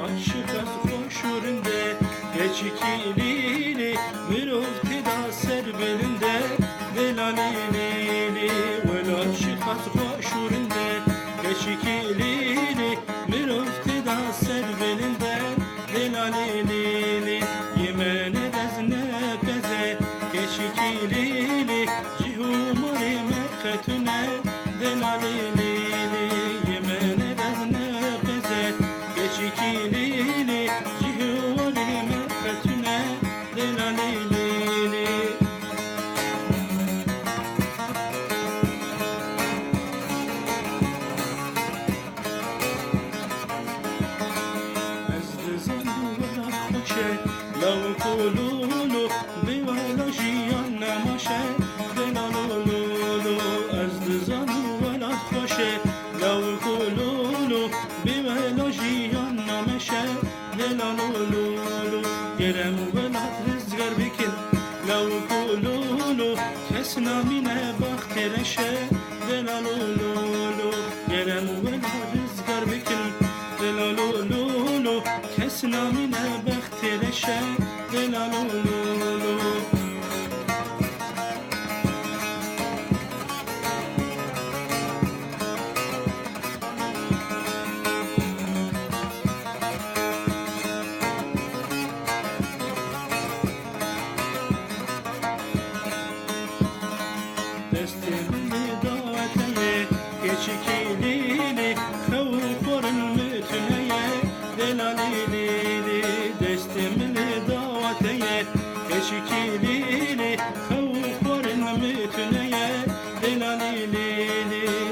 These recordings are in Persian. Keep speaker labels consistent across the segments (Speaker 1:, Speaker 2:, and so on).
Speaker 1: عاشق از خوشورنده geçikilili مرفت دا سر بلنده دلالیلی ولا عاشق از خوشورنده geçikilili مرفت دا سر بلنده دلالیلی yemen edezne peze geçikilili cihumari meketüne delaلیلی yemen edezne peze geçikilili cihumari meketüne delaلیلی لو قولولو بولا جیان نماشه دلالولو از دزانو ولا خوشه لو قولولو بولا جیان نماشه دلالولو گرم ولاد رزگر بکن لو قولولو کس نامینه بخت رشه دلالولو گرم ولاد رزگر بکن دلالولو کس نامینه بخت رشه دلالولو دستمی داوته geçikilili kavukların mütüneye delaلیلی دستمی داوته geçikilili kavukların mütüneye delaلیلی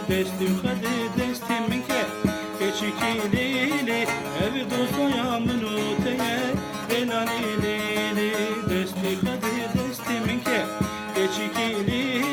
Speaker 1: destim hadi destim ke geçikilili ev dostaya minuteye delaلیلی destim hadi destim ke geçikilili